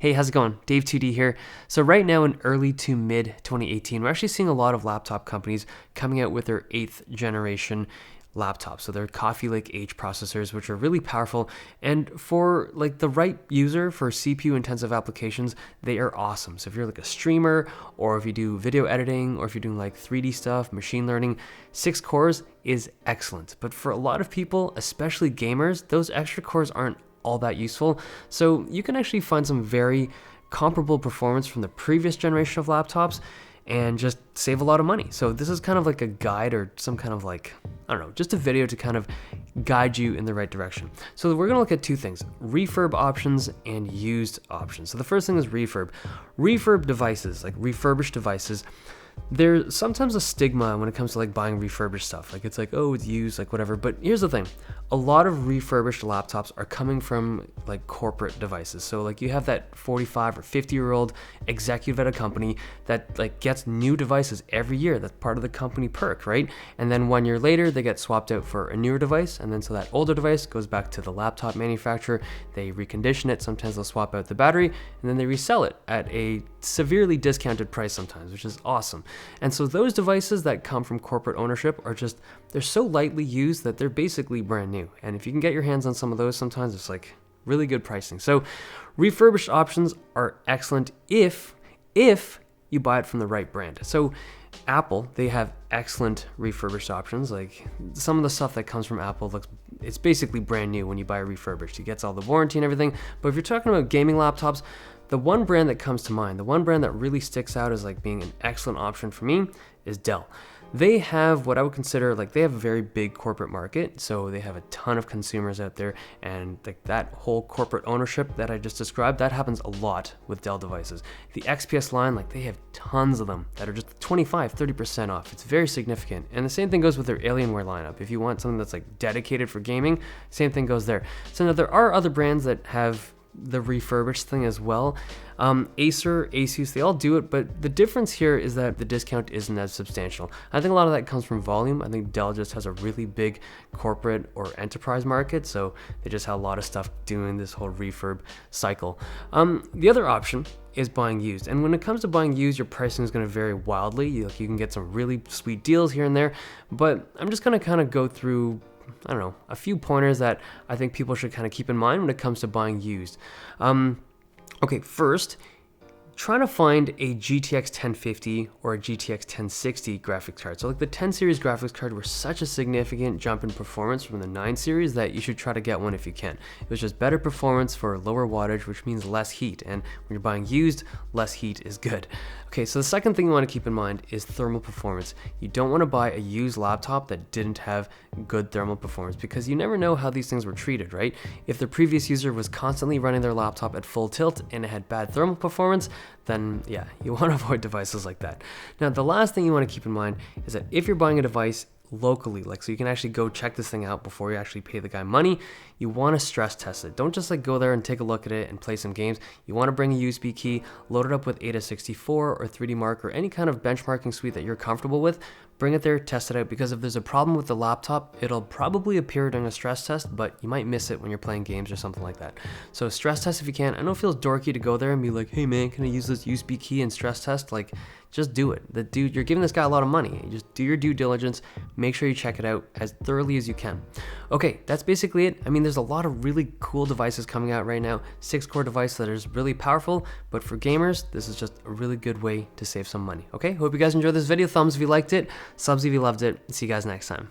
Hey, how's it going? Dave 2D here. So right now in early to mid 2018, we're actually seeing a lot of laptop companies coming out with their 8th generation laptops. So they're Coffee Lake H processors, which are really powerful. And for like the right user for CPU intensive applications, they are awesome. So if you're like a streamer, or if you do video editing, or if you're doing like 3D stuff, machine learning, 6 cores is excellent. But for a lot of people, especially gamers, those extra cores aren't all that useful. So you can actually find some very comparable performance from the previous generation of laptops and just save a lot of money. So this is kind of like a guide or some kind of like, I don't know, just a video to kind of guide you in the right direction. So we're gonna look at two things: refurb options and used options. So the first thing is refurb. Refurb devices, like refurbished devices, there's sometimes a stigma when it comes to like buying refurbished stuff. Like it's like, oh, it's used, like whatever. But here's the thing. A lot of refurbished laptops are coming from like corporate devices. So like you have that 45 or 50-year-old executive at a company that like gets new devices every year. That's part of the company perk, right? And then 1 year later, they get swapped out for a newer device. And then so that older device goes back to the laptop manufacturer. They recondition it. Sometimes they'll swap out the battery and then they resell it at a severely discounted price sometimes, which is awesome. And so those devices that come from corporate ownership are just, they're so lightly used that they're basically brand new. And if you can get your hands on some of those, sometimes it's like really good pricing. So refurbished options are excellent if you buy it from the right brand. So Apple, they have excellent refurbished options. Like some of the stuff that comes from Apple it's basically brand new when you buy a refurbished. It gets all the warranty and everything. But if you're talking about gaming laptops, the one brand that comes to mind, the one brand that really sticks out as like being an excellent option for me is Dell. They have what I would consider, like they have a very big corporate market, so they have a ton of consumers out there, and like that whole corporate ownership that I just described, that happens a lot with Dell devices. The XPS line, like they have tons of them that are just 25, 30% off. It's very significant. And the same thing goes with their Alienware lineup. If you want something that's like dedicated for gaming, same thing goes there. So now there are other brands that have the refurbished thing as well. Acer, Asus, they all do it, but the difference here is that the discount isn't as substantial. I think a lot of that comes from volume. I think Dell just has a really big corporate or enterprise market, so they just have a lot of stuff doing this whole refurb cycle. The other option is buying used, and when it comes to buying used, your pricing is going to vary wildly. You can get some really sweet deals here and there, but I'm just going to kind of go through, I don't know, a few pointers that I think people should kind of keep in mind when it comes to buying used. Okay, first, try to find a GTX 1050 or a GTX 1060 graphics card. So like the 10 series graphics card was such a significant jump in performance from the 9 series that you should try to get one if you can. It was just better performance for lower wattage, which means less heat. And when you're buying used, less heat is good. Okay, so the second thing you want to keep in mind is thermal performance. You don't want to buy a used laptop that didn't have good thermal performance because you never know how these things were treated, right? If the previous user was constantly running their laptop at full tilt and it had bad thermal performance, then yeah, you want to avoid devices like that. Now, the last thing you want to keep in mind is that if you're buying a device locally, like so you can actually go check this thing out before you actually pay the guy money, you want to stress test it. Don't just like go there and take a look at it and play some games. You want to bring a USB key, load it up with AIDA64 or 3D Mark or any kind of benchmarking suite that you're comfortable with. Bring it there, test it out, because if there's a problem with the laptop, it'll probably appear during a stress test, but you might miss it when you're playing games or something like that. So stress test if you can. I know it feels dorky to go there and be like, hey man, can I use this USB key and stress test? Like, just do it. You're giving this guy a lot of money. You just do your due diligence, make sure you check it out as thoroughly as you can. Okay, that's basically it. I mean, there's a lot of really cool devices coming out right now. 6-core device that is really powerful, but for gamers, this is just a really good way to save some money. Okay, hope you guys enjoyed this video. Thumbs if you liked it, subs if you loved it. See you guys next time.